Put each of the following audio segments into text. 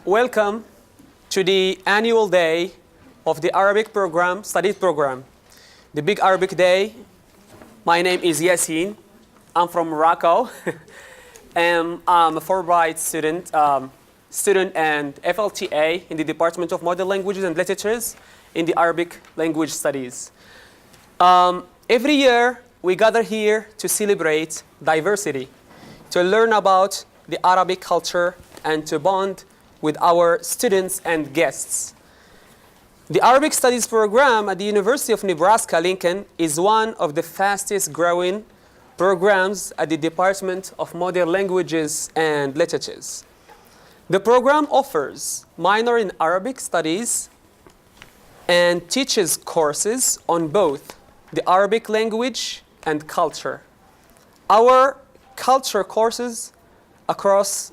Welcome to the annual day of the Arabic program, studies program. The Big Arabic Day. My name is Yasin. I'm from Morocco. And I'm a Fulbright student and FLTA in the Department of Modern Languages and Literatures in the Arabic Language Studies. Every year, we gather here to celebrate diversity, to learn about the Arabic culture, and to bond with our students and guests. The Arabic Studies program at the University of Nebraska-Lincoln is one of the fastest growing programs at the Department of Modern Languages and Literatures. The program offers minor in Arabic studies and teaches courses on both the Arabic language and culture. Our culture courses across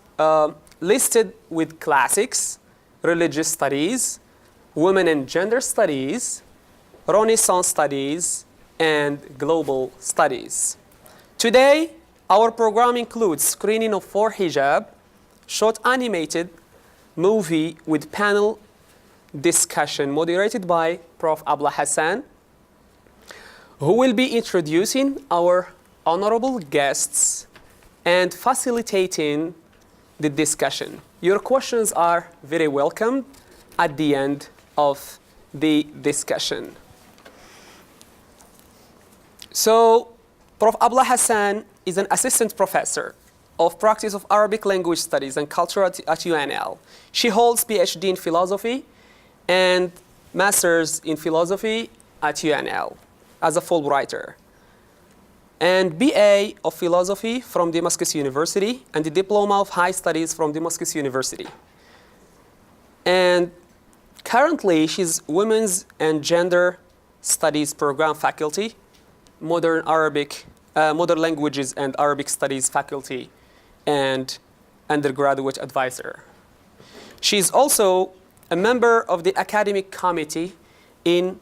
listed with classics, religious studies, women and gender studies, Renaissance studies, and global studies. Today, our program includes screening of Four Hijab, short animated movie with panel discussion moderated by Prof. Abla Hassan, who will be introducing our honorable guests and facilitating the discussion. Your questions are very welcome at the end of the discussion. So, Prof. Abla Hassan is an assistant professor of practice of Arabic language studies and culture at UNL. She holds PhD in philosophy and master's in philosophy at UNL as a Fulbrighter, and BA of Philosophy from Damascus University, and the Diploma of High Studies from Damascus University. And currently, she's Women's and Gender Studies Program faculty, Modern Languages and Arabic Studies faculty, and undergraduate advisor. She's also a member of the academic committee in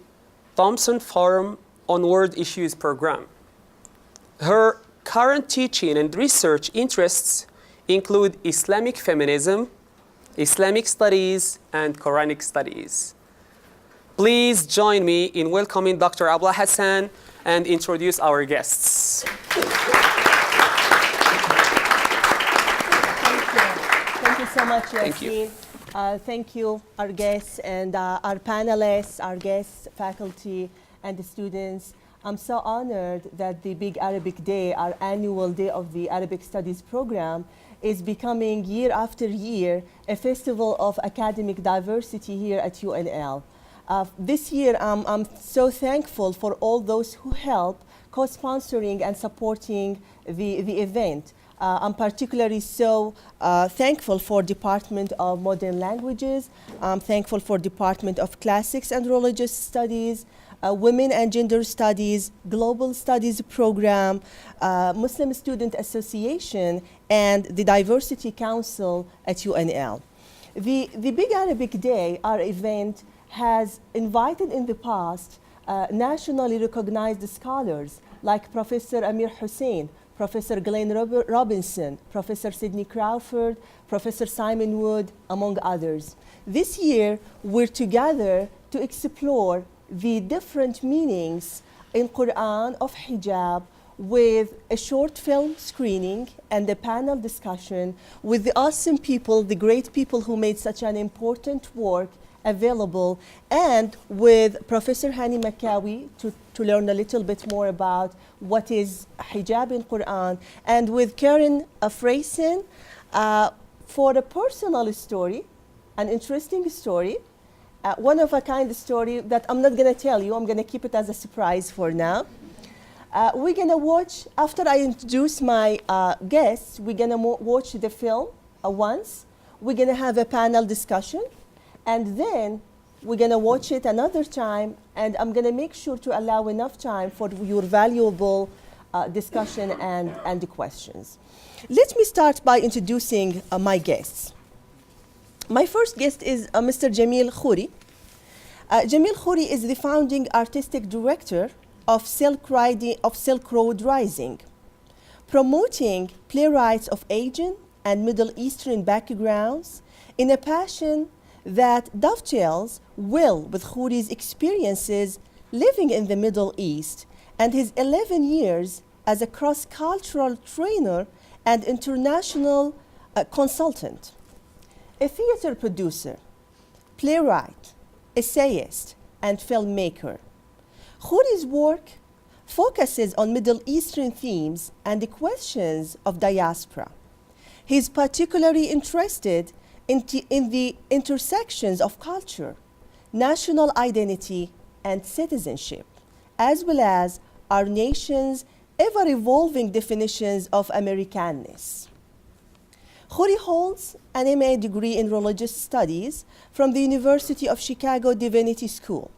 Thompson Forum on World Issues program. Her current teaching and research interests include Islamic feminism, Islamic studies, and Qur'anic studies. Please join me in welcoming Dr. Abla Hassan and introduce our guests. Thank you so much, Yasin. Thank you. Thank you, our guests and our panelists, our guests, faculty, and the students. I'm so honored that the Big Arabic Day, our annual day of the Arabic Studies program, is becoming year after year a festival of academic diversity here at UNL. This year, I'm so thankful for all those who help co-sponsoring and supporting the event. I'm particularly so thankful for Department of Modern Languages. I'm thankful for Department of Classics and Religious Studies, Women and Gender Studies, Global Studies Program, Muslim Student Association, and the Diversity Council at UNL. The Big Arabic Day, our event, has invited in the past nationally recognized scholars like Professor Amir Hussein, Professor Glenn Robinson, Professor Sidney Crawford, Professor Simon Wood, among others. This year, we're together to explore the different meanings in Quran of hijab with a short film screening and a panel discussion with the awesome people, the great people who made such an important work available, and with Professor Hani Makawi to learn a little bit more about what is hijab in Quran, and with Karen Afraisen for a personal story, an interesting story, one of a kind story that I'm not going to tell you. I'm going to keep it as a surprise for now. We're going to watch, after I introduce my guests, we're going to watch the film once. We're going to have a panel discussion, and then we're going to watch it another time, and I'm going to make sure to allow enough time for your valuable discussion and the questions. Let me start by introducing my guests. My first guest is Mr. Jamil Khoury. Jamil Khoury is the founding artistic director of Silk Road Rising, promoting playwrights of Asian and Middle Eastern backgrounds in a passion that dovetails well with Khoury's experiences living in the Middle East and his 11 years as a cross-cultural trainer and international consultant. A theater producer, playwright, essayist, and filmmaker. Khoury's work focuses on Middle Eastern themes and the questions of diaspora. He is particularly interested in the intersections of culture, national identity, and citizenship, as well as our nation's ever-evolving definitions of Americanness. Khoury holds an MA degree in religious studies from the University of Chicago Divinity School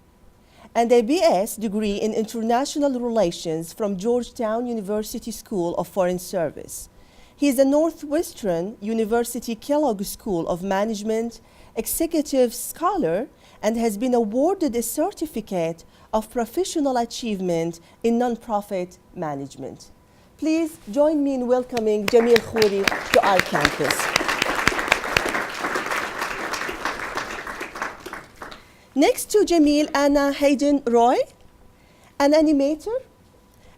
and a BS degree in international relations from Georgetown University School of Foreign Service. He is a Northwestern University Kellogg School of Management Executive Scholar and has been awarded a certificate of professional achievement in nonprofit management. Please join me in welcoming Jamil Khoury to our campus. Next to Jamil, Anna Hayden-Roy, an animator,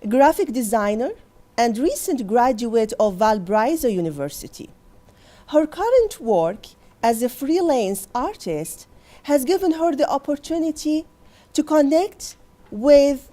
graphic designer, and recent graduate of Valparaiso University. Her current work as a freelance artist has given her the opportunity to connect with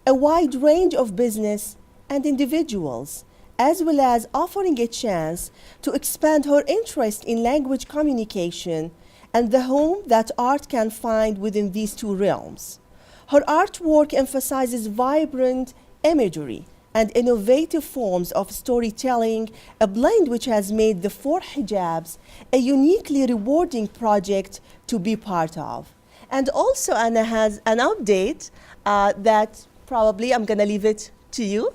a wide range of business and individuals, as well as offering a chance to expand her interest in language communication and the home that art can find within these two realms. Her artwork emphasizes vibrant imagery and innovative forms of storytelling, a blend which has made the Four Hijabs a uniquely rewarding project to be part of. And also Anna has an update that probably I'm gonna leave it to you.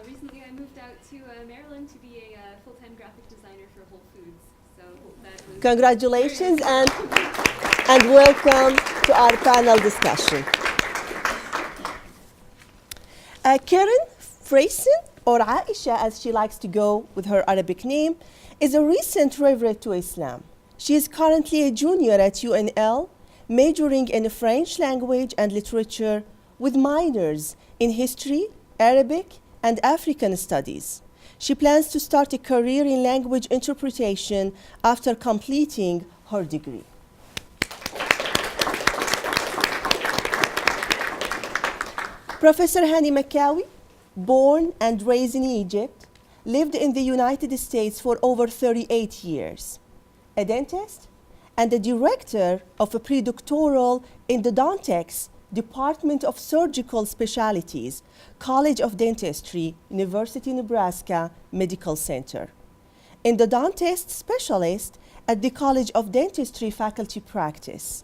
Recently I moved out to Maryland to be a full-time graphic designer for Whole Foods. So that was Congratulations and welcome to our panel discussion. Karen Freyson, or Aisha as she likes to go with her Arabic name, is a recent revert to Islam. She is currently a junior at UNL, majoring in French language and literature with minors in history, Arabic, and African studies. She plans to start a career in language interpretation after completing her degree. Professor Hani Makawi, born and raised in Egypt, lived in the United States for over 38 years. A dentist and the director of a predoctoral in the Dantix Department of Surgical Specialties, College of Dentistry, University of Nebraska Medical Center. Endodontist specialist at the College of Dentistry Faculty Practice.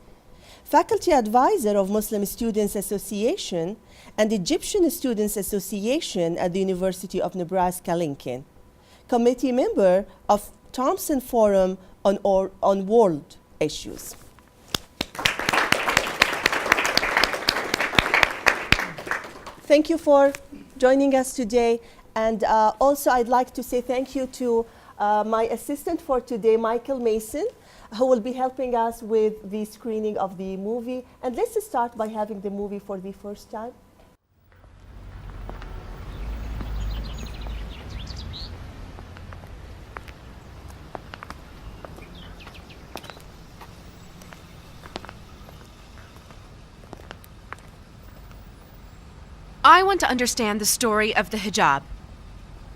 Faculty advisor of Muslim Students Association and Egyptian Students Association at the University of Nebraska-Lincoln. Committee member of Thompson Forum on World Issues. Thank you for joining us today. And also I'd like to say thank you to my assistant for today, Michael Mason, who will be helping us with the screening of the movie. And let's start by having the movie for the first time. I want to understand the story of the hijab.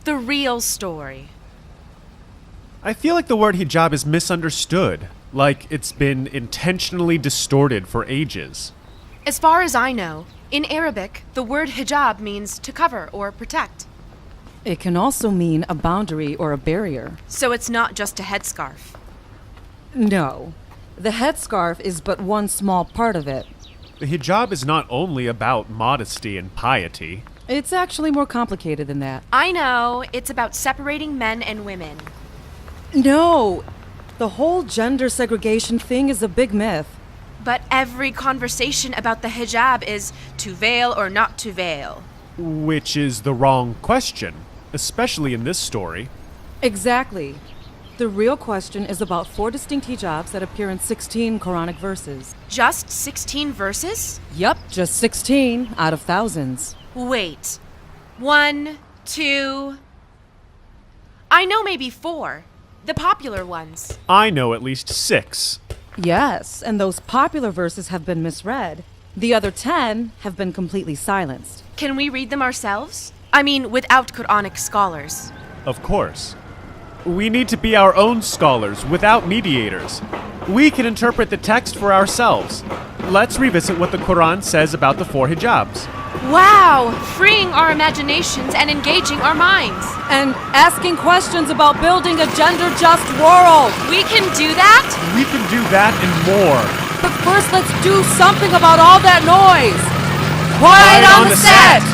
The real story. I feel like the word hijab is misunderstood, like it's been intentionally distorted for ages. As far as I know, in Arabic, the word hijab means to cover or protect. It can also mean a boundary or a barrier. So it's not just a headscarf. No, the headscarf is but one small part of it. The hijab is not only about modesty and piety. It's actually more complicated than that. I know, it's about separating men and women. No, the whole gender segregation thing is a big myth. But every conversation about the hijab is to veil or not to veil. Which is the wrong question, especially in this story. Exactly. The real question is about 4 distinct hijabs that appear in 16 Quranic verses. Just 16 verses? Yup, just 16 out of thousands. Wait. 1, 2. I know maybe 4. The popular ones. I know at least 6. Yes, and those popular verses have been misread. The other 10 have been completely silenced. Can we read them ourselves? I mean, without Qur'anic scholars. Of course. We need to be our own scholars without mediators. We can interpret the text for ourselves. Let's revisit what the Quran says about the 4 hijabs. Wow! Freeing our imaginations and engaging our minds. And asking questions about building a gender-just world. We can do that? We can do that and more. But first, let's do something about all that noise. Quiet on the set!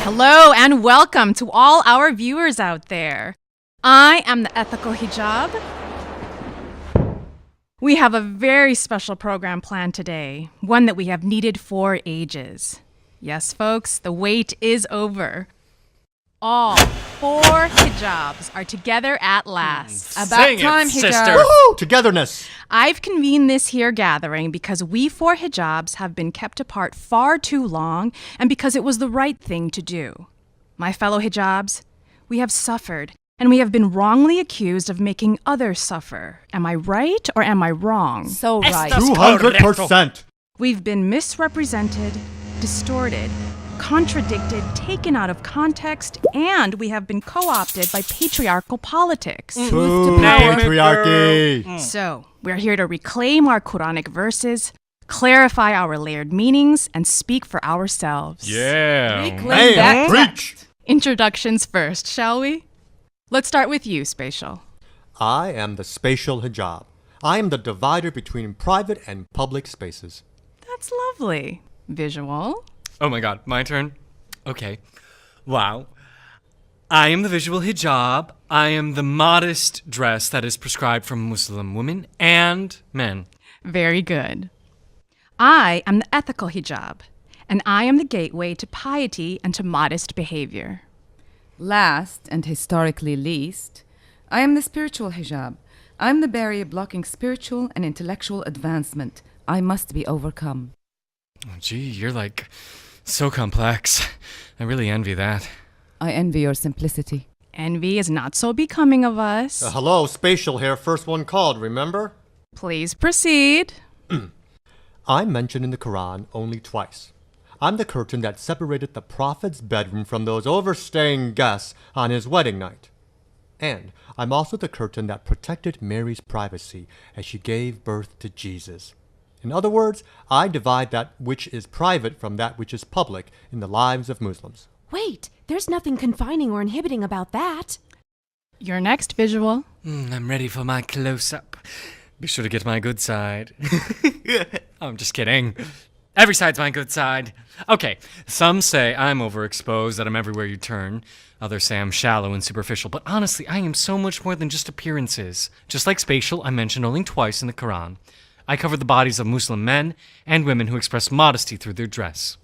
Hello and welcome to all our viewers out there. I am the Ethical Hijab. We have a very special program planned today, one that we have needed for ages. Yes, folks, the wait is over. All 4 hijabs are together at last. About time, sister. Woohoo! Togetherness. I've convened this here gathering because we 4 hijabs have been kept apart far too long and because it was the right thing to do. My fellow hijabs, we have suffered and we have been wrongly accused of making others suffer. Am I right or am I wrong? So right. 200%. We've been misrepresented, distorted, contradicted, taken out of context, and we have been co-opted by patriarchal politics. Boo, patriarchy. So, we're here to reclaim our Quranic verses, clarify our layered meanings, and speak for ourselves. Yeah. Reclaim that Preach. Introductions first, shall we? Let's start with you, Spatial. I am the spatial hijab. I am the divider between private and public spaces. That's lovely. Visual. Oh my god, my turn? Okay. Wow. I am the visual hijab. I am the modest dress that is prescribed for Muslim women and men. Very good. I am the ethical hijab, and I am the gateway to piety and to modest behavior. Last, and historically least, I am the spiritual hijab. I'm the barrier blocking spiritual and intellectual advancement. I must be overcome. Oh, gee, you're like so complex. I really envy that. I envy your simplicity. Envy is not so becoming of us. Hello, spatial here. First one called, remember? Please proceed. I'm mentioned in the Quran only twice. I'm the curtain that separated the prophet's bedroom from those overstaying guests on his wedding night. And I'm also the curtain that protected Mary's privacy as she gave birth to Jesus. In other words, I divide that which is private from that which is public in the lives of Muslims. Wait, there's nothing confining or inhibiting about that. Your next visual. I'm ready for my close-up. Be sure to get my good side. I'm just kidding. Every side's my good side. Okay, some say I'm overexposed, that I'm everywhere you turn. Others say I'm shallow and superficial. But honestly, I am so much more than just appearances. Just like spatial, I'm mentioned only twice in the Quran. I cover the bodies of Muslim men and women who express modesty through their dress.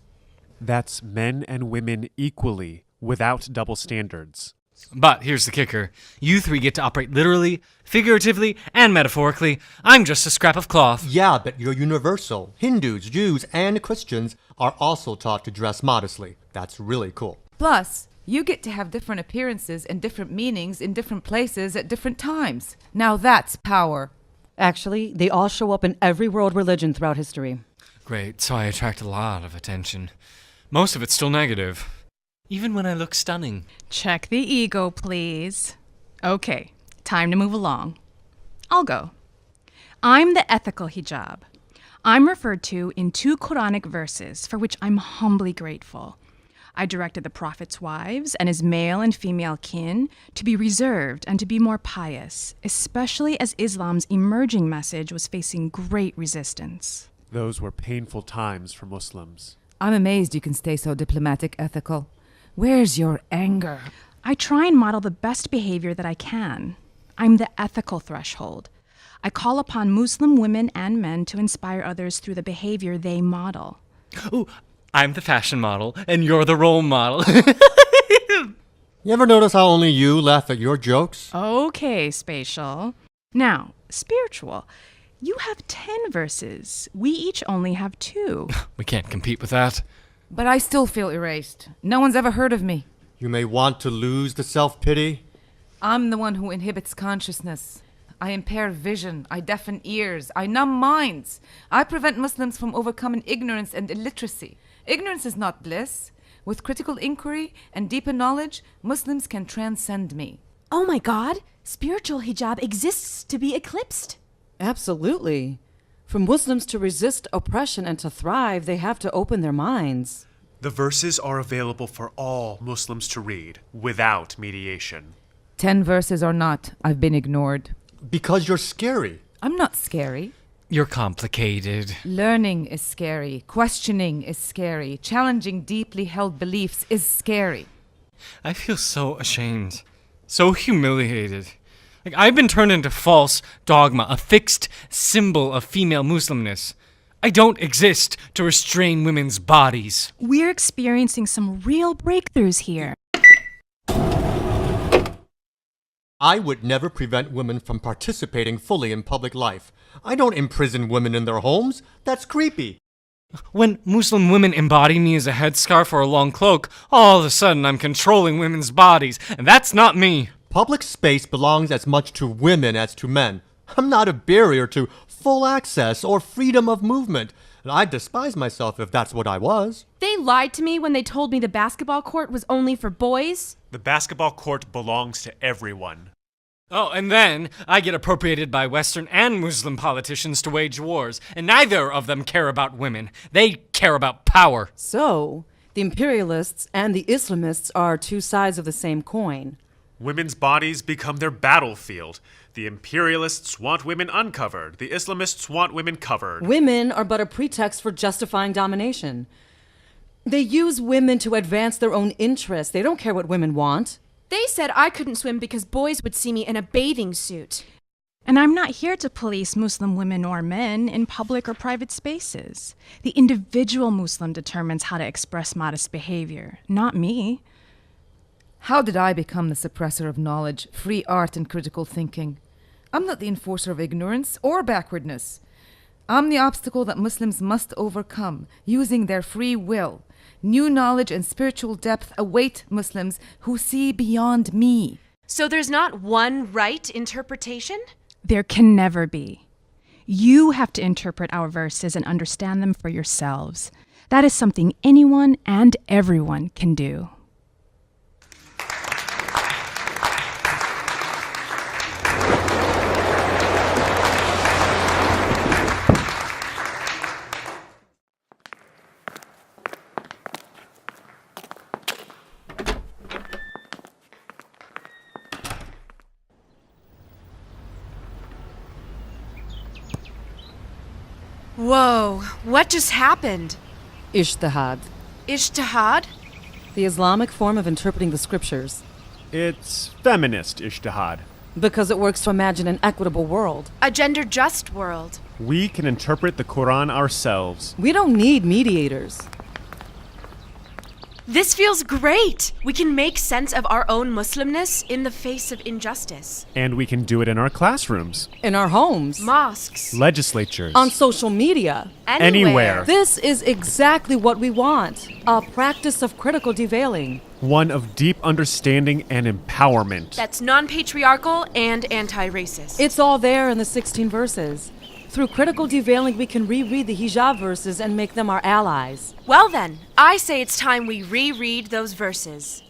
That's men and women equally, without double standards. But here's the kicker. You 3 get to operate literally, figuratively, and metaphorically. I'm just a scrap of cloth. Yeah, but you're universal. Hindus, Jews, and Christians are also taught to dress modestly. That's really cool. Plus, you get to have different appearances and different meanings in different places at different times. Now that's power. Actually, they all show up in every world religion throughout history. Great, so I attract a lot of attention. Most of it's still negative. Even when I look stunning. Check the ego, please. Okay, time to move along. I'll go. I'm the ethical hijab. I'm referred to in 2 Quranic verses, for which I'm humbly grateful. I directed the Prophet's wives and his male and female kin to be reserved and to be more pious, especially as Islam's emerging message was facing great resistance. Those were painful times for Muslims. I'm amazed you can stay so diplomatic, ethical. Where's your anger? I try and model the best behavior that I can. I'm the ethical threshold. I call upon Muslim women and men to inspire others through the behavior they model. Ooh, I'm the fashion model, and you're the role model. You ever notice how only you laugh at your jokes? Okay, Spatial. Now, Spiritual, you have 10 verses. We each only have 2. We can't compete with that. But I still feel erased. No one's ever heard of me. You may want to lose the self-pity. I'm the one who inhibits consciousness. I impair vision. I deafen ears. I numb minds. I prevent Muslims from overcoming ignorance and illiteracy. Ignorance is not bliss. With critical inquiry and deeper knowledge, Muslims can transcend me. Oh my God! Spiritual hijab exists to be eclipsed. Absolutely. For Muslims to resist oppression and to thrive, they have to open their minds. The verses are available for all Muslims to read without mediation. 10 verses or not, I've been ignored. Because you're scary. I'm not scary. You're complicated. Learning is scary. Questioning is scary. Challenging deeply held beliefs is scary. I feel so ashamed. So humiliated. Like, I've been turned into false dogma, a fixed symbol of female Muslimness. I don't exist to restrain women's bodies. We're experiencing some real breakthroughs here. I would never prevent women from participating fully in public life. I don't imprison women in their homes. That's creepy. When Muslim women embody me as a headscarf or a long cloak, all of a sudden I'm controlling women's bodies, and that's not me. Public space belongs as much to women as to men. I'm not a barrier to full access or freedom of movement. And I'd despise myself if that's what I was. They lied to me when they told me the basketball court was only for boys. The basketball court belongs to everyone. Oh, and then I get appropriated by Western and Muslim politicians to wage wars, and neither of them care about women. They care about power. So, the imperialists and the Islamists are two sides of the same coin. Women's bodies become their battlefield. The imperialists want women uncovered. The Islamists want women covered. Women are but a pretext for justifying domination. They use women to advance their own interests. They don't care what women want. They said I couldn't swim because boys would see me in a bathing suit. And I'm not here to police Muslim women or men in public or private spaces. The individual Muslim determines how to express modest behavior, not me. How did I become the suppressor of knowledge, free art, and critical thinking? I'm not the enforcer of ignorance or backwardness. I'm the obstacle that Muslims must overcome, using their free will. New knowledge and spiritual depth await Muslims who see beyond me. So there's not one right interpretation? There can never be. You have to interpret our verses and understand them for yourselves. That is something anyone and everyone can do. Whoa, what just happened? Ijtihad, Ijtihad? the Islamic form of interpreting the scriptures. It's feminist ijtihad. Because it works to imagine an equitable world. A gender-just world. We can interpret the Quran ourselves. We don't need mediators. This feels great! We can make sense of our own Muslimness in the face of injustice. And we can do it in our classrooms, In our homes. Mosques. legislatures, On social media. anywhere. This is exactly what we want. A practice of critical deveiling. One of deep understanding and empowerment. That's non-patriarchal and anti-racist. It's all there in the 16 verses. Through critical deveiling, we can reread the hijab verses and make them our allies. Well then, I say it's time we reread those verses.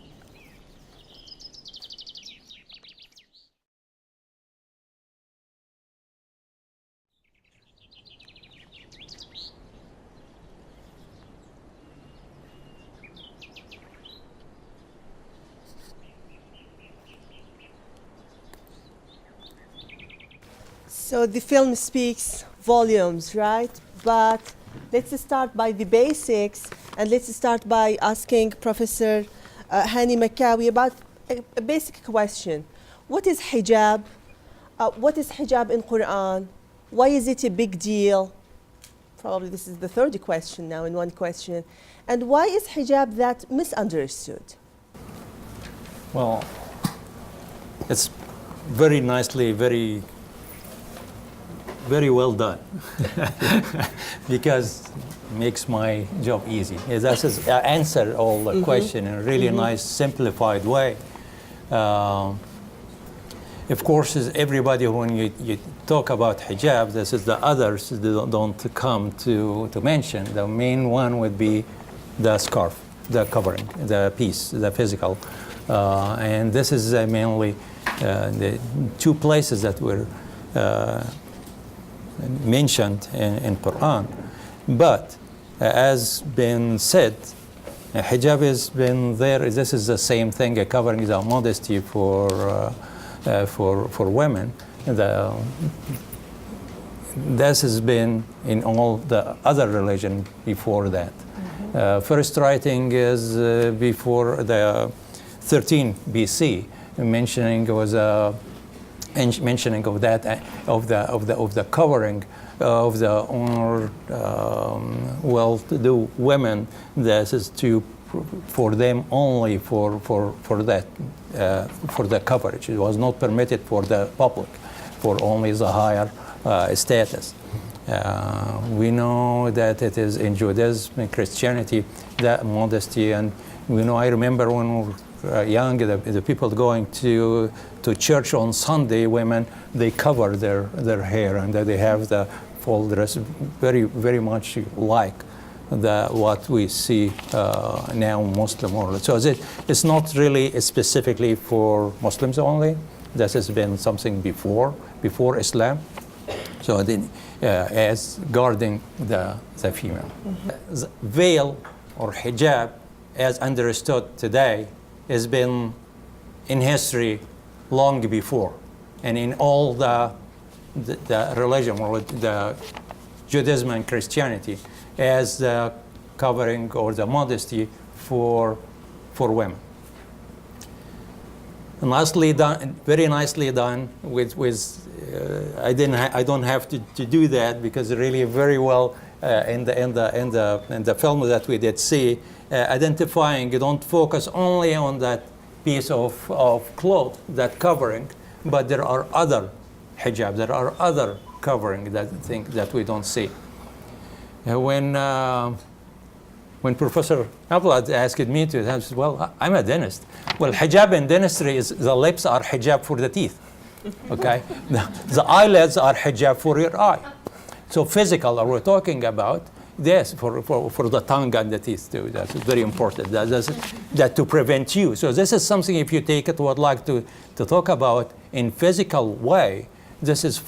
So the film speaks volumes, right? But let's start by the basics, and let's start by asking Professor Hani Makawi about a basic question. What is hijab? What is hijab in Quran? Why is it a big deal? Probably this is the third question now in one question. And why is hijab that misunderstood? Well, it's very nicely, very well done. Because it makes my job easy. That is answer all the question in a really nice, simplified way. Of course, everybody, when you talk about hijab, this is the others they don't come to mention. The main one would be the scarf, the covering, the piece, the physical. And this is mainly the two places that were mentioned in Quran. But as been said, hijab has been there. This is the same thing, a covering the modesty for women. This has been in all the other religion before that. First writing is before the 13 BC, mentioning was mentioning of that of the covering of the well-to-do women. This is for them only for the coverage. It was not permitted for the public, for only the higher status. We know that it is in Judaism and Christianity, that modesty, and we know, I remember when we were young, the people going to church on Sunday, women, they cover their hair and they have the full dress, very, very much like what we see now Muslim world. So it's not really specifically for Muslims only. This has been something before Islam. So as guarding the female. The veil or hijab, as understood today, has been in history long before, and in all the religion, or the Judaism and Christianity, as the covering or the modesty for women. Nicely done, very nicely done. I don't have to do that, because really very well in the film that we did see, identifying. You don't focus only on that piece of cloth, that covering, but there are other hijab, there are other covering that we don't see. When Professor Abdullah asked me to, I said, well, I'm a dentist. Well, hijab in dentistry is the lips are hijab for the teeth, okay? The eyelids are hijab for your eye. So physical, we're talking about this for the tongue and the teeth too. That's very important. That to prevent you. So this is something, if you take it, would like to talk about in physical way. This is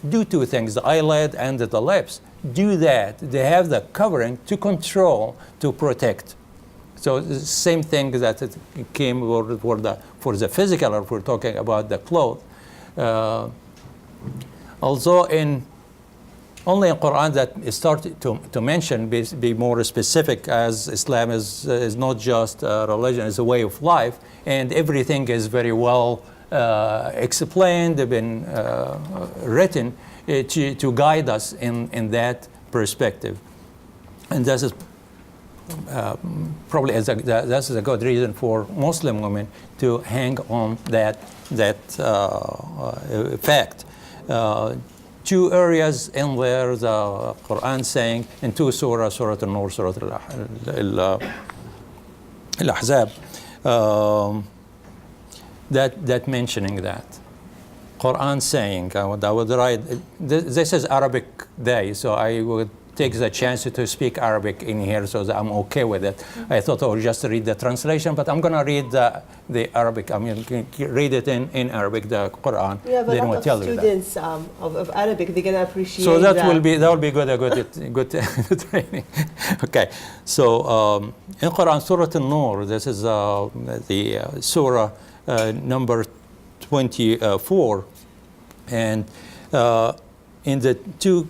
do two things, the eyelid and the lips. Do that. They have the covering to control, to protect. So the same thing that it came for the physical, if we're talking about the clothes. Also only in Quran that it started to mention, be more specific, as Islam is not just a religion, it's a way of life, and everything is very well explained, been written to guide us in that perspective. And this is probably that's a good reason for Muslim women to hang on that fact. Two areas in there, the Quran saying in two surahs, Surah An-Nur, Surah Al-Ahzab, that mentioning that. Quran saying, I would write, this is Arabic day, so I would take the chance to speak Arabic in here, so that I'm okay with it. I thought I would just read the translation, but I'm going to read the Arabic. I mean, read it in Arabic, the Quran. We have a lot of students of Arabic. They're going to appreciate that. So that will be good training. Okay. So in Quran, Surah An-Nur, this is the surah number 24, and in the two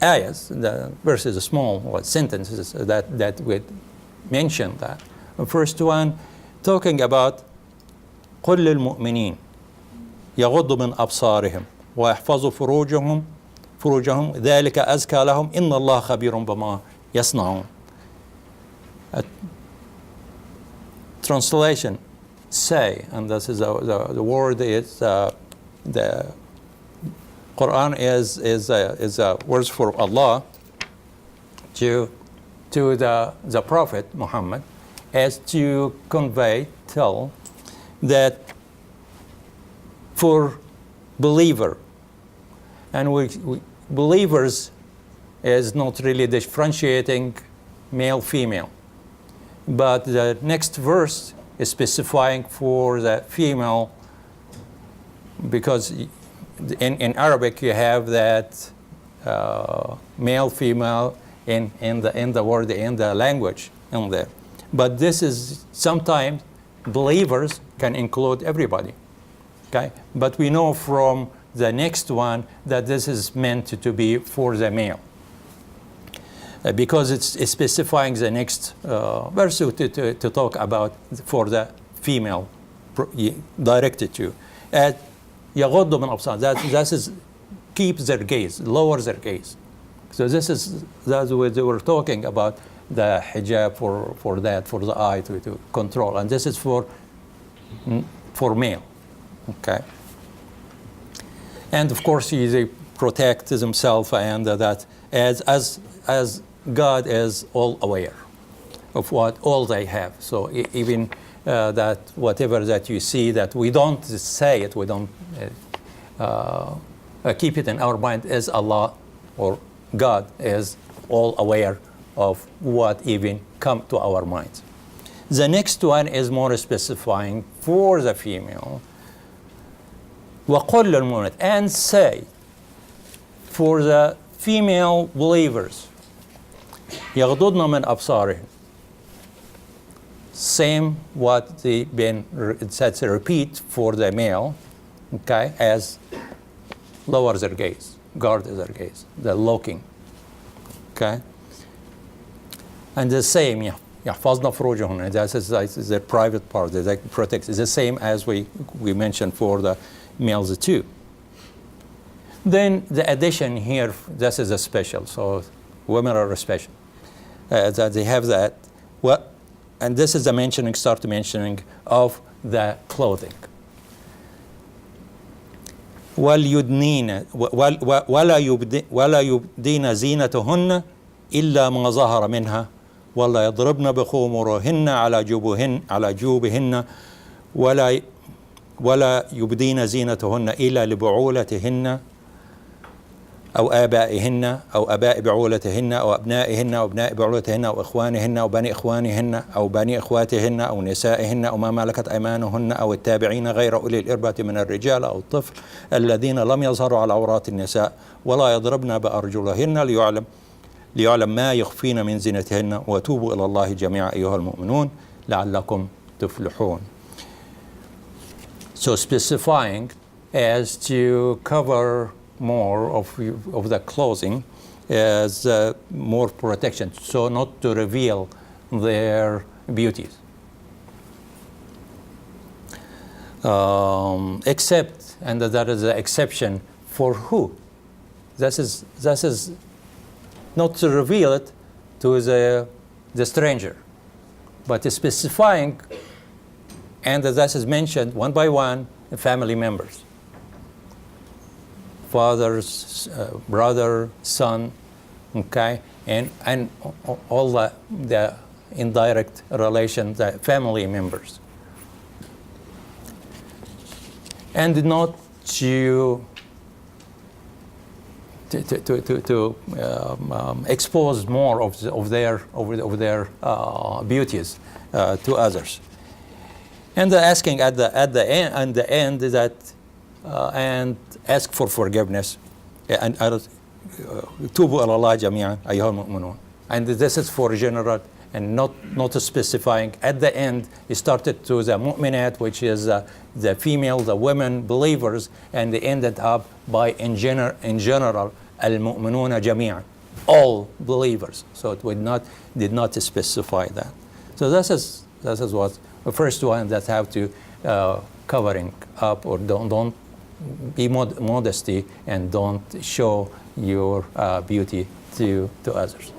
ayahs, the verses, small sentences that would mention that. The first one talking about وقل للمؤمنين يغضوا من أبصارهم ويحفظوا فروجهم ذلك أزكى لهم إن الله خبير بما يصنعون. Translation, say, and this is the word is the Quran is a words for Allah to the Prophet Muhammad as to convey, tell that for believer, and we believers is not really differentiating male female, but the next verse is specifying for the female, because in Arabic you have that male female in the word, in the language in there, but this is sometimes believers can include everybody. Okay, but we know from the next one that this is meant to be for the male, because it's specifying the next verse to talk about for the female directed to. يغض من أبصارهم, that is keep their gaze, lower their gaze. So that's what they were talking about, the hijab for that, for the eye to control, and this is for male. Okay, and of course they protect themselves, and that as God is all aware of what all they have. So even that whatever that you see, that we don't say it, we don't keep it in our mind, as Allah or God is all aware of what even come to our minds. The next one is more specifying for the female. وَقُلْ لِلْمُؤْمِنَاتِ, and say for the female believers, يَغْضُضْنَ مِنْ أَبْصَارِهِمْ, same what they been said to repeat for the male, okay, as lower their gaze, guard their gaze, the looking, okay, and the same, يحفظن فروجهن, that is their private part, they protect. It's the same as we mentioned for the males too. Then the addition here, this is a special, so women are a special, that they have that. Well, and this is the start mentioning of the clothing. وَلْيُدْنِينَ وَلَا يُبْدِينَ زِينَتُهُنَّ إِلَّا مَا ظَهَرَ مِنْهَا وَلَا يَضْرِبْنَ بِخُمُرِهِنَّ عَلَى جُوبِهِنَّ ولا يبدين زينتهن إلا لبعولتهن أو آبائهن أو آباء بعولتهن أو أبنائهن أو أبناء بعولتهن أو إخوانهن أو بني إخوانهن أو بني إخواتهن أو نسائهن أو ما ملكت أيمانهن أو التابعين غير أولي الإربة من الرجال أو الطفل الذين لم يظهروا على عورات النساء ولا يضربن بأرجلهن ليعلم ما يخفين من زينتهن وتوبوا إلى الله جميعا أيها المؤمنون لعلكم تفلحون. So specifying as to cover more of the clothing as more protection, so not to reveal their beauties. Except, and that is the exception for who? This is not to reveal it to the stranger, but specifying. And that is mentioned one by one, family members, fathers, brother, son, okay, and all the indirect relation, the family members, and not to expose more of their beauties to others. And asking at the end that and ask for forgiveness and توبوا إلى الله جميعا أيها المؤمنون. And this is for general and not specifying. At the end, it started to the mu'minat, which is the female, the women believers, and they ended up by in general al-mu'minuna jami'an, all believers. So it did not specify that. So this is what the first one that have to covering up, or don't be modesty, and don't show your beauty to others.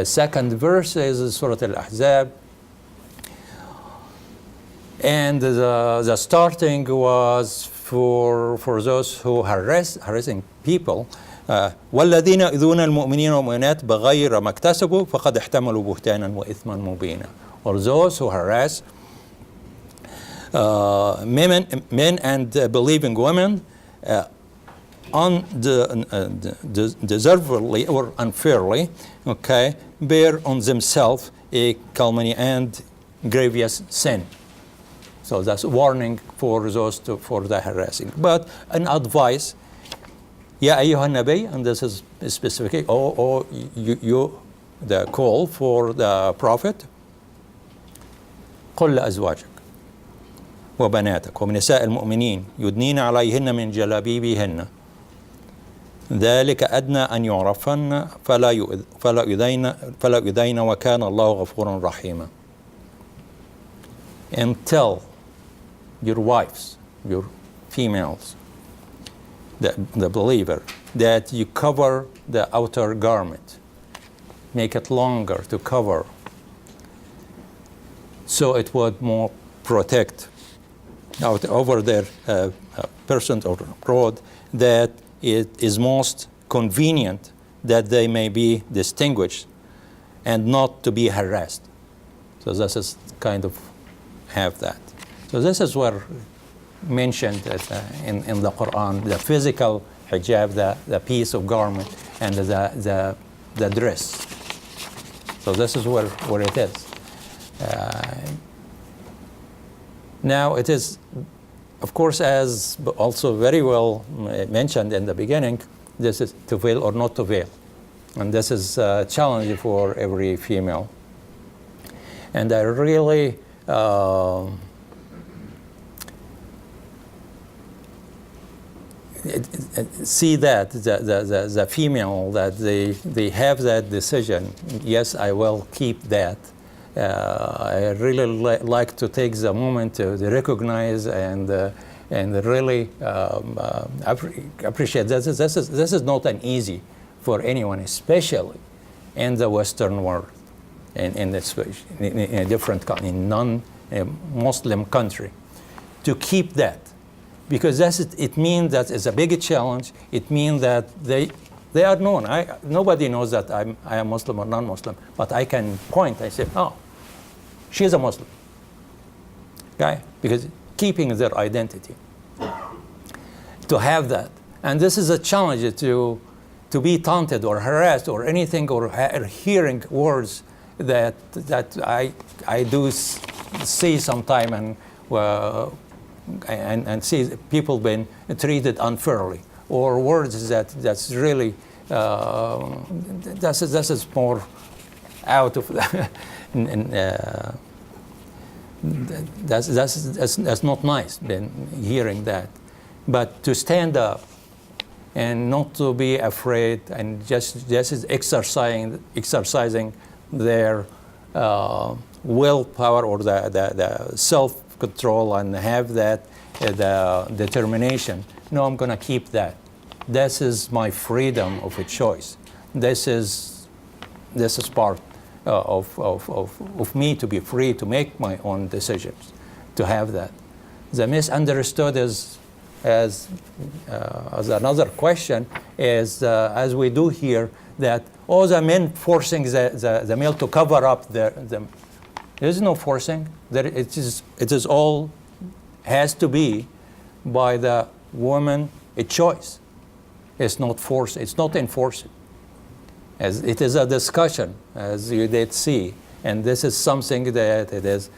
Second verse is Surah Al-Ahzab, and the starting was for those who harassing people. والذين يؤذون المؤمنين والمؤمنات بغير ما اكتسبوا فقد احتملوا بهتانا وإثما مبينا. Or those who harass men and believing women undeservedly or unfairly, okay, bear on themselves a calumny and grievous sin. So that's warning for those for the harassing. But an advice, Ya ayyuhan nabi, and this is specifically, you the call for the prophet, قل لأزواجك وبناتك وبنساء المؤمنين يدنين عليهن من جلابيبهن ذلك أدنى أن يعرفن فلا يؤذين وكان الله غفورا رحيما. And tell your wives, your females, the believer, that you cover the outer garment, make it longer to cover, so it would more protect over their person or abroad, that it is most convenient that they may be distinguished and not to be harassed. So this is kind of have that. So this is where mentioned in the Quran, the physical hijab, the piece of garment, and the dress. So this is where it is. Now it is, of course, as also very well mentioned in the beginning, this is to veil or not to veil. And this is a challenge for every female. And I really see that the female, that they have that decision, yes, I will keep that. I really like to take the moment to recognize and really appreciate that this is not an easy for anyone, especially in the Western world, in a different, in non-Muslim country, to keep that, because it means that it's a big challenge. It means that they are known. Nobody knows that I am Muslim or non-Muslim, but I can point. I say, oh, she's a Muslim, okay? Because keeping their identity, to have that, and this is a challenge to be taunted or harassed or anything, or hearing words that I do see sometime, and see people being treated unfairly, or words that's really this is more out of that's not nice, been hearing that. But to stand up and not to be afraid, and just exercising their willpower or the self-control, and have that the determination. No, I'm going to keep that. This is my freedom of a choice. This is part of me to be free to make my own decisions, to have that. The misunderstood is, as another question, is as we do here, that all the men forcing the male to cover up there is no forcing. It is all has to be by the woman a choice. It's not forced. It's not enforced. As it is a discussion, as you did see, and this is something that it is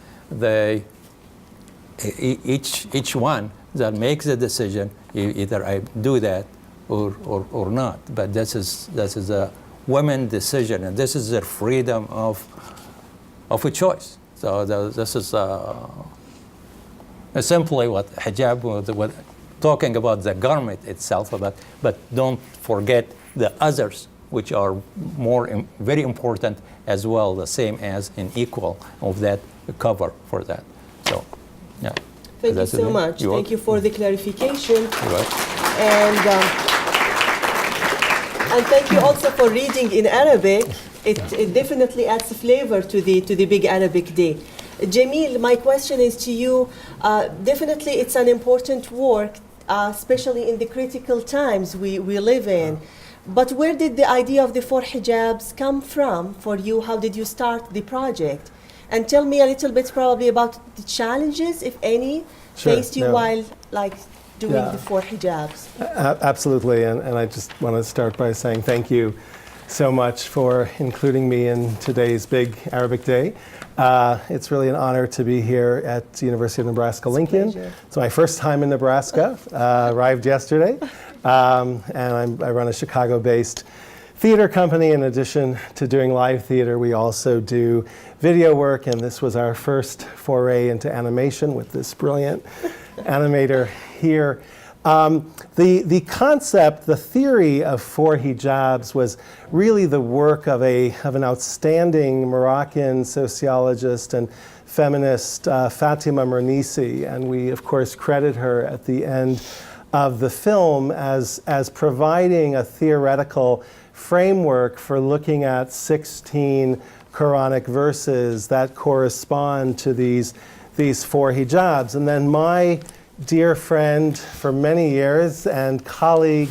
each one that makes the decision. Either I do that or not. But this is a women's decision, and this is their freedom of a choice. So this is simply what hijab, what talking about the garment itself, but don't forget the others, which are very important as well, the same as in equal of that cover for that. So, yeah. Thank you That's so it. much. You're Thank you for the clarification. You're welcome. And thank you also for reading in Arabic. It definitely adds flavor to the Big Arabic Day. Jamil, my question is to you. Definitely it's an important work, especially in the critical times we live in. But where did the idea of the Four Hijabs come from for you? How did you start the project? And tell me a little bit probably about the challenges, if any, faced you while doing the Four Hijabs. Absolutely, and I just want to start by saying thank you so much for including me in today's Big Arabic Day. It's really an honor to be here at the University of Nebraska-Lincoln. It's my first time in Nebraska, arrived yesterday, and I run a Chicago-based theater company. In addition to doing live theater, we also do video work, and this was our first foray into animation with this brilliant animator here. The concept, the theory of Four Hijabs was really the work of an outstanding Moroccan sociologist and feminist, Fatima Mernissi, and we of course credit her at the end of the film as providing a theoretical framework for looking at 16 Qur'anic verses that correspond to these four hijabs. And then my dear friend for many years and colleague,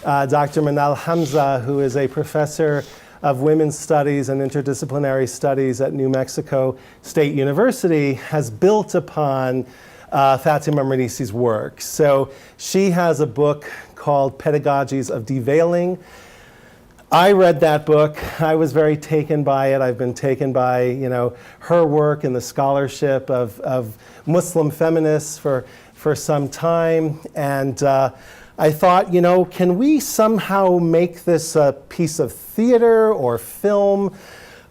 Dr. Manal Hamza, who is a professor of women's studies and interdisciplinary studies at New Mexico State University, has built upon Fatima Mernissi's work. So she has a book called Pedagogies of Deveiling. I read that book. I was very taken by it. I've been taken by, her work and the scholarship of Muslim feminists for some time. And I thought, can we somehow make this a piece of theater or film,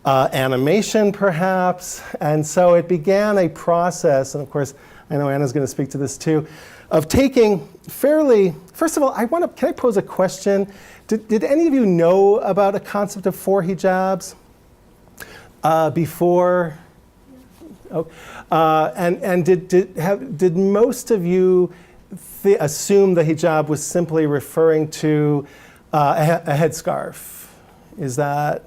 animation perhaps? And so it began a process, and of course, I know Anna's going to speak to this too, of taking first of all, can I pose a question? Did any of you know about a concept of four hijabs before? Oh, and did most of you assume the hijab was simply referring to a headscarf? Is that?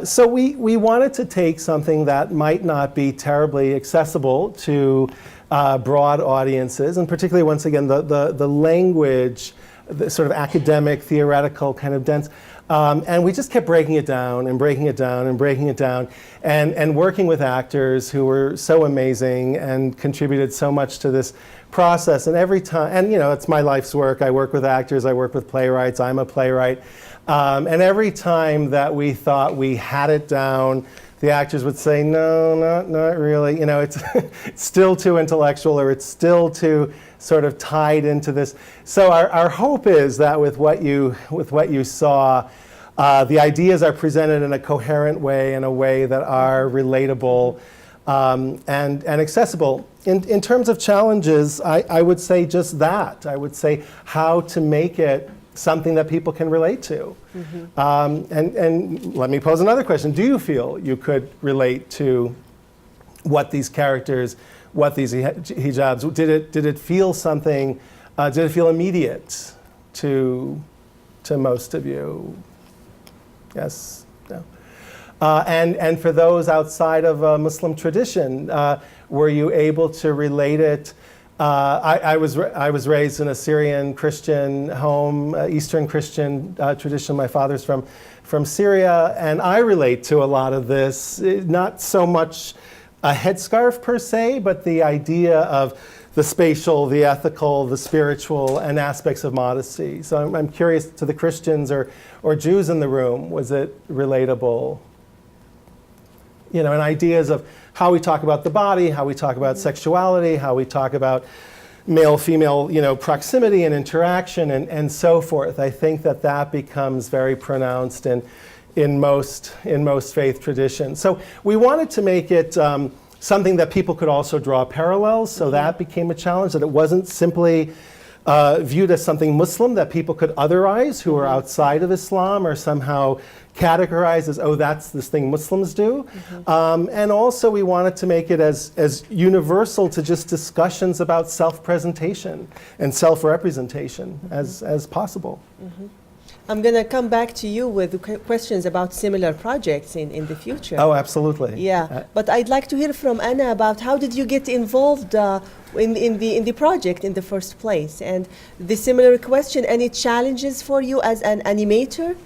So we wanted to take something that might not be terribly accessible to broad audiences, and particularly, once again, the language, the sort of academic, theoretical, kind of dense. And we just kept breaking it down and breaking it down and breaking it down, and working with actors who were so amazing and contributed so much to this process. And every time, and it's my life's work. I work with actors, I work with playwrights, I'm a playwright. And every time that we thought we had it down, the actors would say, no, not really. It's still too intellectual, or it's still too sort of tied into this. So our hope is that with what you saw, the ideas are presented in a coherent way, in a way that are relatable and accessible. In terms of challenges, I would say just that. I would say how to make it something that people can relate to. Mm-hmm. And let me pose another question. Do you feel you could relate to what these characters, what these hijabs, did it feel something, did it feel immediate to most of you? Yes? No? And for those outside of a Muslim tradition, were you able to relate it? I was raised in a Syrian Christian home, Eastern Christian tradition. My father's from Syria, and I relate to a lot of this. Not so much a headscarf per se, but the idea of the spatial, the ethical, the spiritual, and aspects of modesty. So I'm curious to the Christians or Jews in the room, was it relatable? And ideas of how we talk about the body, how we talk about sexuality, how we talk about male-female, proximity and interaction, and so forth. I think that becomes very pronounced in most faith traditions. So we wanted to make it something that people could also draw parallels. So that became a challenge, that it wasn't simply viewed as something Muslim that people could otherize who are outside of Islam, or somehow categorized as, oh, that's this thing Muslims do. And also we wanted to make it as universal to just discussions about self-presentation and self-representation as possible. I'm going to come back to you with questions about similar projects in the future. Oh, absolutely. Yeah, but I'd like to hear from Anna about how did you get involved in the project in the first place? And the similar question, any challenges for you as an animator?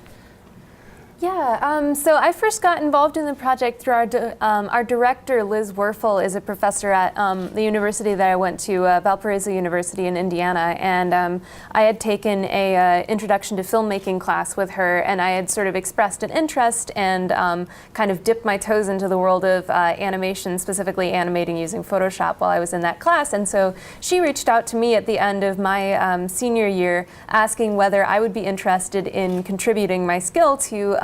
Yeah, so I first got involved in the project through our director, Liz Werfel, is a professor at the university that I went to, Valparaiso University in Indiana, and I had taken a introduction to filmmaking class with her, and I had sort of expressed an interest and kind of dipped my toes into the world of animation, specifically animating using Photoshop while I was in that class, and so she reached out to me at the end of my senior year asking whether I would be interested in contributing my skill to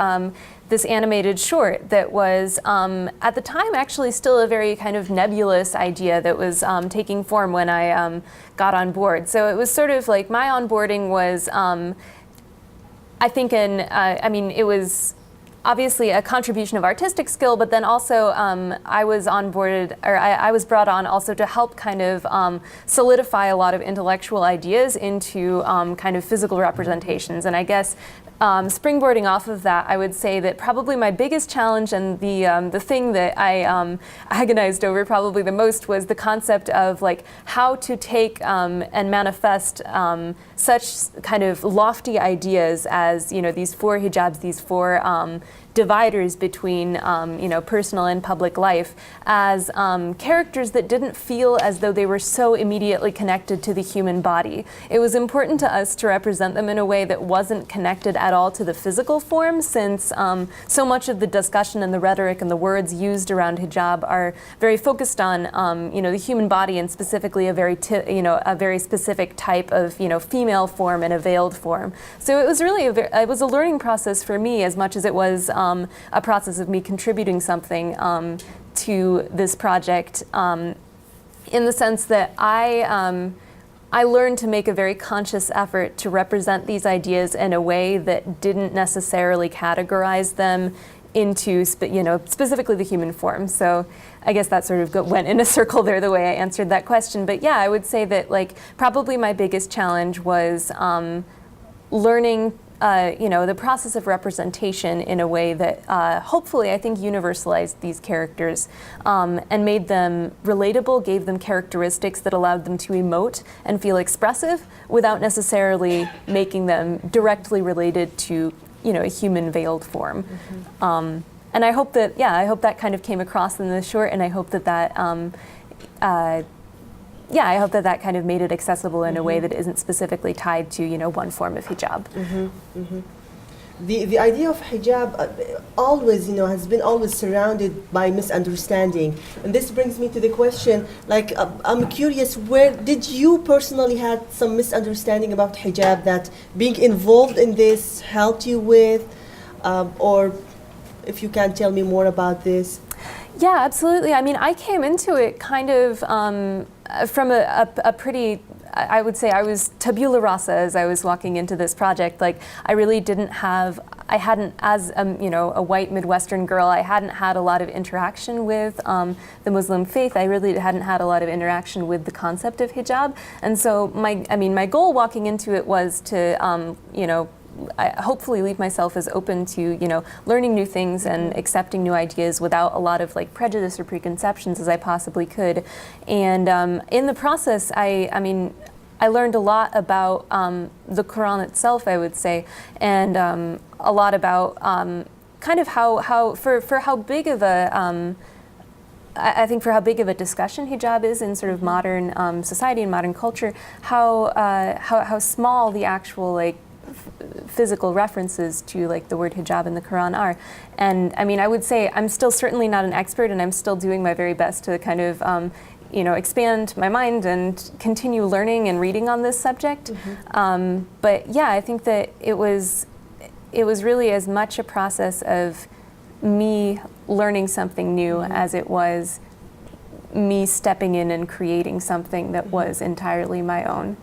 this animated short that was, at the time, actually still a very kind of nebulous idea that was taking form when I got on board. So it was sort of like my onboarding was, I think, I mean, it was obviously a contribution of artistic skill, but then also I was onboarded, or I was brought on also to help kind of solidify a lot of intellectual ideas into kind of physical representations. And I guess springboarding off of that, I would say that probably my biggest challenge and the thing that I agonized over probably the most was the concept of like how to take and manifest such kind of lofty ideas as, you know, these four hijabs, these four dividers between personal and public life as characters that didn't feel as though they were so immediately connected to the human body. It was important to us to represent them in a way that wasn't connected at all to the physical form, since so much of the discussion and the rhetoric and the words used around hijab are very focused on the human body, and specifically a very specific type of female form and a veiled form. So it was really it was a learning process for me as much as it was a process of me contributing something to this project, in the sense that I learned to make a very conscious effort to represent these ideas in a way that didn't necessarily categorize them into specifically the human form. So I guess that sort of went in a circle there the way I answered that question. But yeah, I would say that probably my biggest challenge was learning the process of representation in a way that hopefully I think universalized these characters and made them relatable, gave them characteristics that allowed them to emote and feel expressive without necessarily making them directly related to a human veiled form. And I hope that kind of came across in the short, and I hope that I hope that kind of made it accessible in a way that isn't specifically tied to one form of hijab. The idea of hijab always has been always surrounded by misunderstanding, and this brings me to the question, I'm curious, where did you personally had some misunderstanding about hijab that being involved in this helped you with, or if you can tell me more about this? Yeah, absolutely. I mean, I came into it kind of from a pretty, I would say I was tabula rasa as I was walking into this project. I really didn't have, I hadn't, as a white Midwestern girl, I hadn't had a lot of interaction with the Muslim faith. I really hadn't had a lot of interaction with the concept of hijab. And so my goal walking into it was to, I hopefully leave myself as open to learning new things and accepting new ideas without a lot of prejudice or preconceptions as I possibly could. And in the process, I learned a lot about the Quran itself, I would say, and a lot about kind of how big of a I think for how big of a discussion hijab is in sort of modern society and modern culture, how small the actual physical references to the word hijab in the Quran are. And I would say I'm still certainly not an expert, and I'm still doing my very best to kind of expand my mind and continue learning and reading on this subject. But yeah, I think that it was really as much a process of me learning something new as it was me stepping in and creating something that was entirely my own.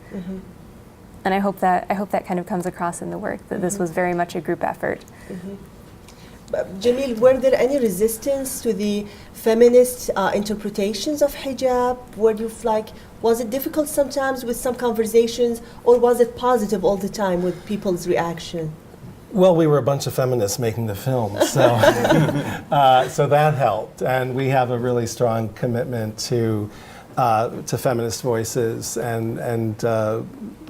And I hope that kind of comes across in the work, that this was very much a group effort. Jamil, were there any resistance to the feminist interpretations of hijab? Was it difficult sometimes with some conversations, or was it positive all the time with people's reaction? Well, we were a bunch of feminists making the film, so so that helped, and we have a really strong commitment to feminist voices and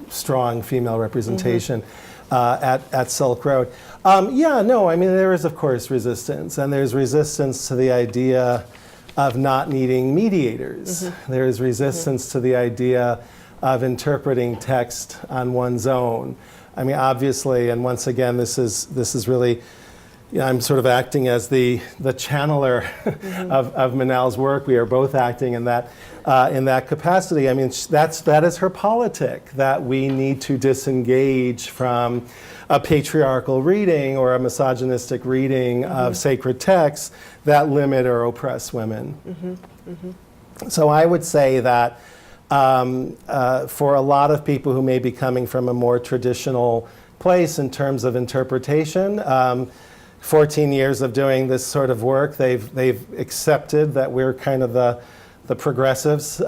strong female representation at Silk Road. I mean, there is of course resistance, and there's resistance to the idea of not needing mediators. There is resistance to the idea of interpreting text on one's own. I mean, obviously, and once again, this is really, I'm sort of acting as the channeler of Manal's work. We are both acting in that capacity. I mean, that is her politic, that we need to disengage from a patriarchal reading or a misogynistic reading of sacred texts that limit or oppress women. So I would say that for a lot of people who may be coming from a more traditional place in terms of interpretation, 14 years of doing this sort of work, they've accepted that we're kind of the progressives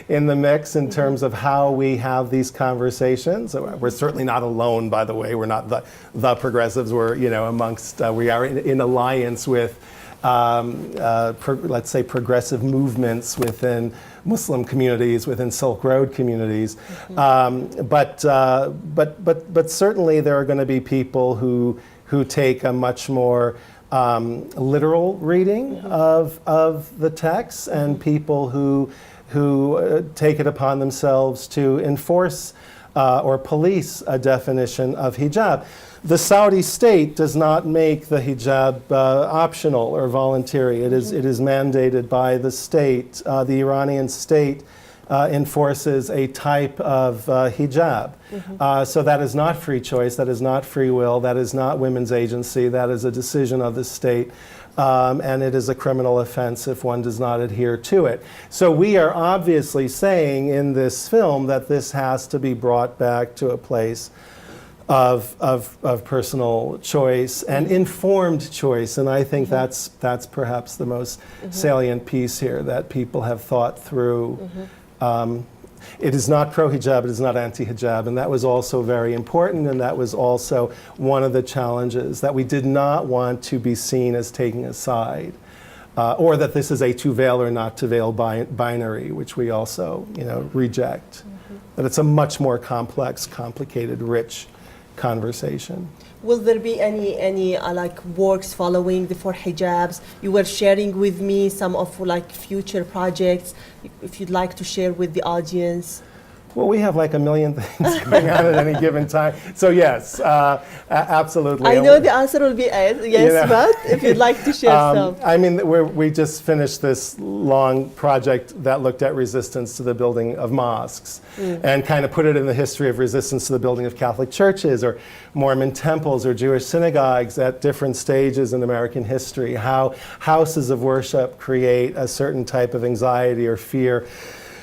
in the mix in terms of how we have these conversations. We're certainly not alone, by the way. We're not the progressives. We're, we are in alliance with, let's say, progressive movements within Muslim communities, within Silk Road communities. But certainly there are going to be people who take a much more literal reading of the text, and people who take it upon themselves to enforce or police a definition of hijab. The Saudi state does not make the hijab optional or voluntary. It is mandated by the state. The Iranian state enforces a type of hijab. So that is not free choice, that is not free will, that is not women's agency, that is a decision of the state. And it is a criminal offense if one does not adhere to it. So we are obviously saying in this film that this has to be brought back to a place of personal choice and informed choice. And I think that's perhaps the most salient piece here, that people have thought through. It is not pro-hijab, it is not anti-hijab, and that was also very important, and that was also one of the challenges, that we did not want to be seen as taking a side, or that this is a to veil or not to veil binary, which we also, reject. That it's a much more complex, complicated, rich conversation. Will there be any like works following the Four Hijabs? You were sharing with me some of like future projects, if you'd like to share with the audience. Well, we have like a million things going on at any given time. So yes, absolutely. I know the answer will be yes, but if you'd like to share some. I mean, we just finished this long project that looked at resistance to the building of mosques and kind of put it in the history of resistance to the building of Catholic churches or Mormon temples or Jewish synagogues at different stages in American history, how houses of worship create a certain type of anxiety or fear,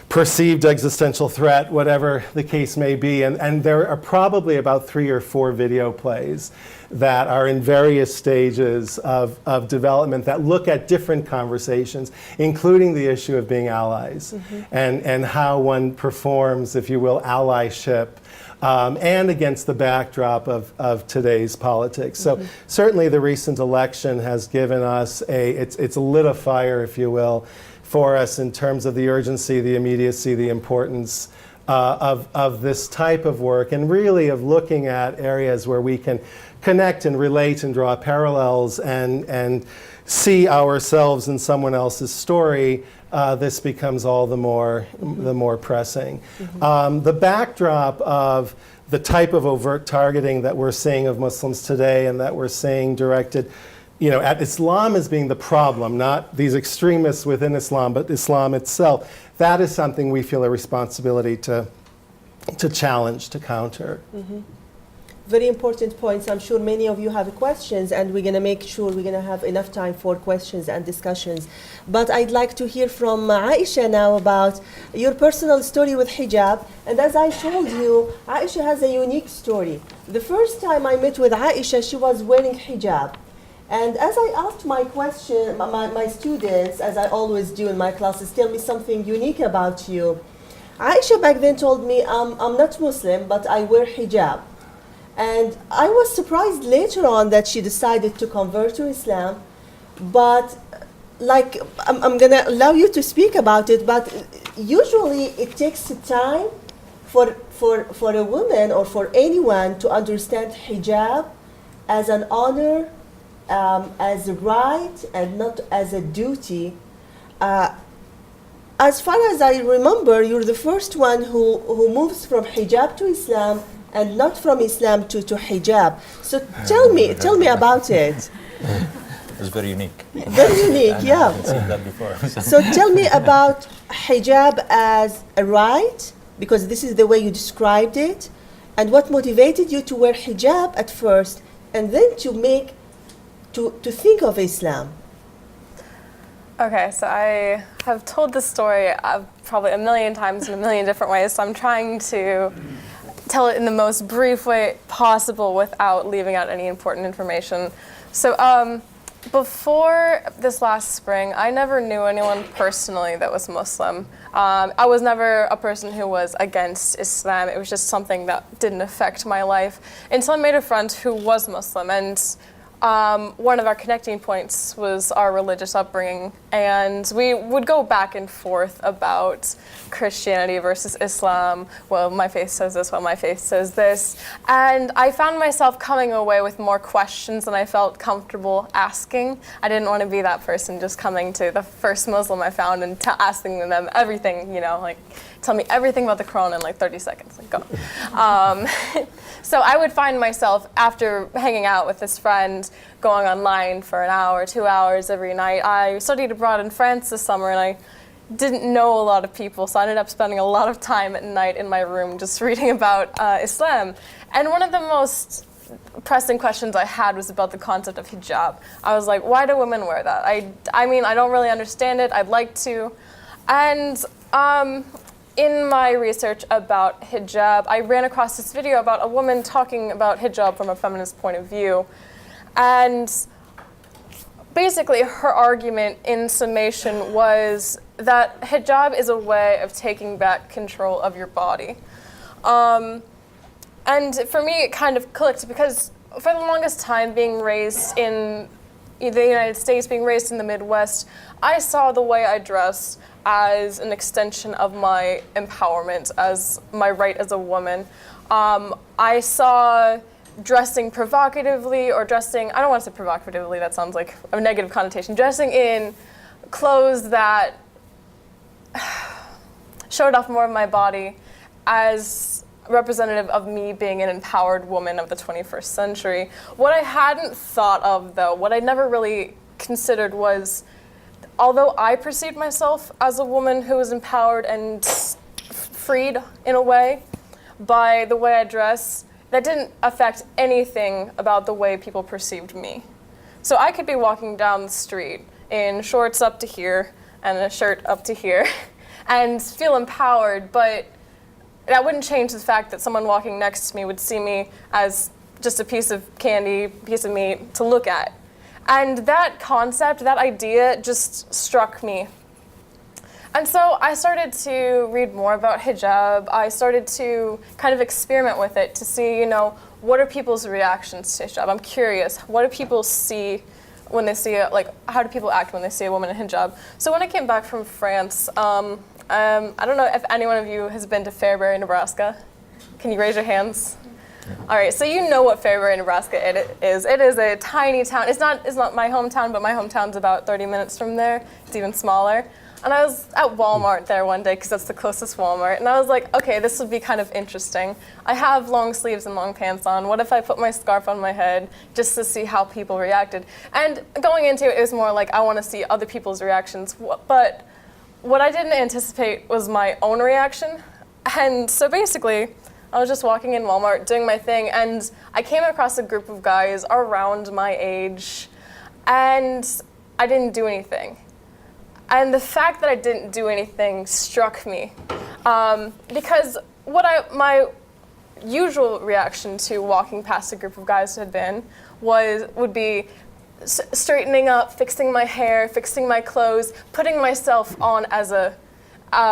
perceived existential threat, whatever the case may be. And there are probably about 3 or 4 video plays that are in various stages of development that look at different conversations, including the issue of being allies and how one performs, if you will, allyship and against the backdrop of today's politics. So certainly the recent election has given us it's lit a fire, if you will, for us in terms of the urgency, the immediacy, the importance of this type of work, and really of looking at areas where we can connect and relate and draw parallels and see ourselves in someone else's story. This becomes all the more pressing. The backdrop of the type of overt targeting that we're seeing of Muslims today and that we're seeing directed at Islam as being the problem, not these extremists within Islam, but Islam itself. That is something we feel a responsibility to challenge, to counter. very important points. I'm sure many of you have questions, and we're going to make sure we're going to have enough time for questions and discussions. But I'd like to hear from Aisha now about your personal story with hijab. And as I told you, Aisha has a unique story. The first time I met with Aisha, she was wearing hijab. And as I asked my students, as I always do in my classes, tell me something unique about you. Aisha back then told me, I'm not Muslim, but I wear hijab. And I was surprised later on that she decided to convert to Islam. But like, I'm going to allow you to speak about it, but usually it takes time for a woman or for anyone to understand hijab as an honor, as a right, and not as a duty. As far as I remember, you're the first one who moves from hijab to Islam and not from Islam to hijab. So tell me about it. It's very unique. Very unique, yeah. I haven't seen that before. So tell me about hijab as a right, because this is the way you described it, and what motivated you to wear hijab at first, and then to think of Islam. Okay, so I have told this story probably a million times in a million different ways, so I'm trying to tell it in the most brief way possible without leaving out any important information. So before this last spring, I never knew anyone personally that was Muslim. I was never a person who was against Islam. It was just something that didn't affect my life until I made a friend who was Muslim. And one of our connecting points was our religious upbringing, and we would go back and forth about Christianity versus Islam. Well, my faith says this, well, my faith says this. And I found myself coming away with more questions than I felt comfortable asking. I didn't want to be that person just coming to the first Muslim I found and asking them everything, like tell me everything about the Quran in like 30 seconds. Like, go. So I would find myself, after hanging out with this friend, going online for an hour, 2 hours every night. I studied abroad in France this summer, and I didn't know a lot of people, so I ended up spending a lot of time at night in my room just reading about Islam. And one of the most pressing questions I had was about the concept of hijab. I was like, why do women wear that? I mean, I don't really understand it. I'd like to. And in my research about hijab, I ran across this video about a woman talking about hijab from a feminist point of view. And basically her argument in summation was that hijab is a way of taking back control of your body. And for me, it kind of clicked because for the longest time, being raised in the United States, being raised in the Midwest, I saw the way I dressed as an extension of my empowerment, as my right as a woman. I saw dressing provocatively, or dressing, I don't want to say provocatively, that sounds like a negative connotation, dressing in clothes that showed off more of my body as representative of me being an empowered woman of the 21st century. What I hadn't thought of, though, what I never really considered was, although I perceived myself as a woman who was empowered and freed in a way by the way I dress, that didn't affect anything about the way people perceived me. So I could be walking down the street in shorts up to here and a shirt up to here and feel empowered, but that wouldn't change the fact that someone walking next to me would see me as just a piece of candy, piece of meat to look at. And that concept, that idea just struck me. And so I started to read more about hijab. I started to kind of experiment with it to see, what are people's reactions to hijab? I'm curious, what do people see when they see it? Like, how do people act when they see a woman in hijab? So when I came back from France, I don't know if anyone of you has been to Fairbury, Nebraska. Can you raise your hands? All right, so you know what Fairbury, Nebraska it is. It is a tiny town. It's not my hometown, but my hometown's about 30 minutes from there. It's even smaller. And I was at Walmart there one day, because that's the closest Walmart, and I was like, okay, this would be kind of interesting. I have long sleeves and long pants on. What if I put my scarf on my head just to see how people reacted? And going into it, it was more like I want to see other people's reactions. But what I didn't anticipate was my own reaction. And so basically, I was just walking in Walmart doing my thing, and I came across a group of guys around my age, and I didn't do anything. And the fact that I didn't do anything struck me, because my usual reaction to walking past a group of guys would be straightening up, fixing my hair, fixing my clothes, putting myself on as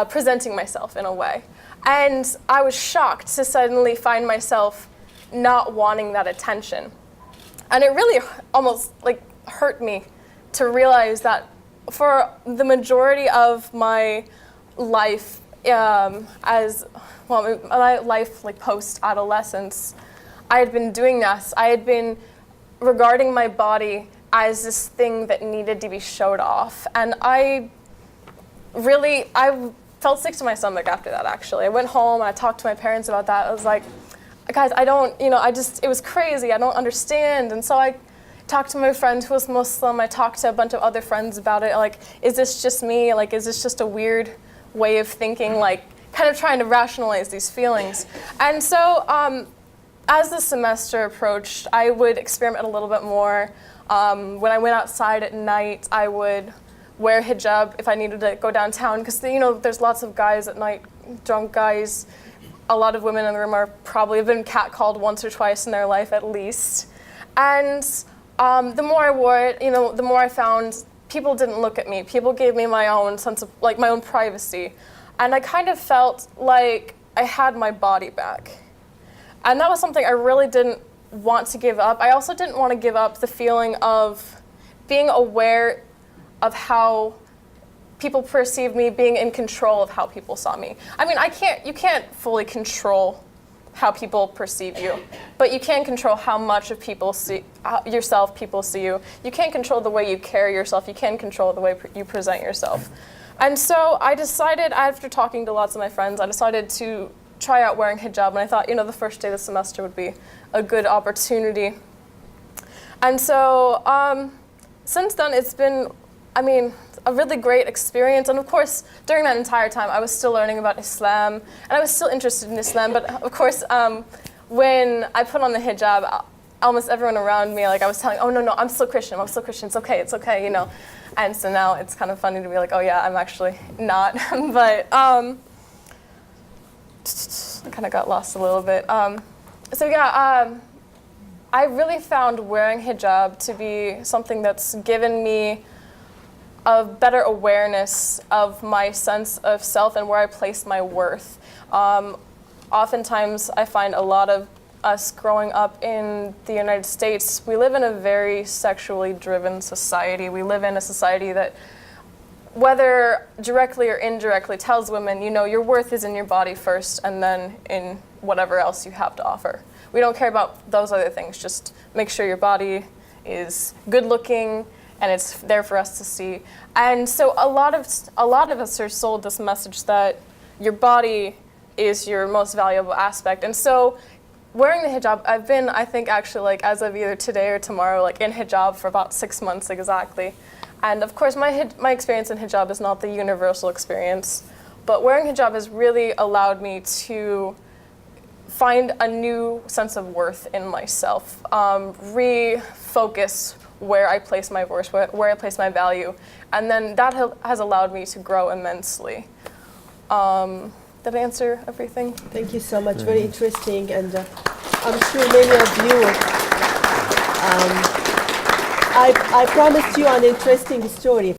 presenting myself in a way. And I was shocked to suddenly find myself not wanting that attention. And it really almost hurt me to realize that for the majority of my life, my life post-adolescence, I had been doing this. I had been regarding my body as this thing that needed to be showed off. And I felt sick to my stomach after that, actually. I went home and I talked to my parents about that. I was like, guys, it was crazy. I don't understand. And so I talked to my friend who was Muslim. I talked to a bunch of other friends about it. Like, is this just me? Like, is this just a weird way of thinking? Kind of trying to rationalize these feelings. And so as the semester approached, I would experiment a little bit more. When I went outside at night, I would wear hijab if I needed to go downtown, because there's lots of guys at night, drunk guys. A lot of women in the room have been catcalled once or twice in their life at least. And the more I wore it, the more I found people didn't look at me. People gave me my own sense of my own privacy, and I kind of felt like I had my body back. And that was something I really didn't want to give up. I also didn't want to give up the feeling of being aware of how people perceived me, being in control of how people saw me. I mean, you can't fully control how people perceive you, but you can control how much of people see you. You can't control the way you carry yourself. You can control the way you present yourself. And so I decided, after talking to lots of my friends, I decided to try out wearing hijab, and I thought, the first day of the semester would be a good opportunity. And so since then, it's been, a really great experience. And of course, during that entire time, I was still learning about Islam, and I was still interested in Islam. But of course, when I put on the hijab, almost everyone around me, I was telling, oh, no, I'm still Christian, it's okay, And so now it's kind of funny to be like, oh yeah, I'm actually not. But I kind of got lost a little bit. I really found wearing hijab to be something that's given me a better awareness of my sense of self and where I place my worth. Oftentimes, I find a lot of us growing up in the United States, we live in a very sexually driven society. We live in a society that, whether directly or indirectly, tells women, your worth is in your body first and then in whatever else you have to offer. We don't care about those other things. Just make sure your body is good looking and it's there for us to see. And so a lot of us are sold this message that your body is your most valuable aspect. And so wearing the hijab, I've been, I think, actually, as of either today or tomorrow, in hijab for about 6 months exactly. And of course, my experience in hijab is not the universal experience, but wearing hijab has really allowed me to find a new sense of worth in myself, refocus where I place my worth, where I place my value, and then that has allowed me to grow immensely. Did I answer everything? Thank you so much. Very interesting, and I'm sure many of you. I promised you an interesting story.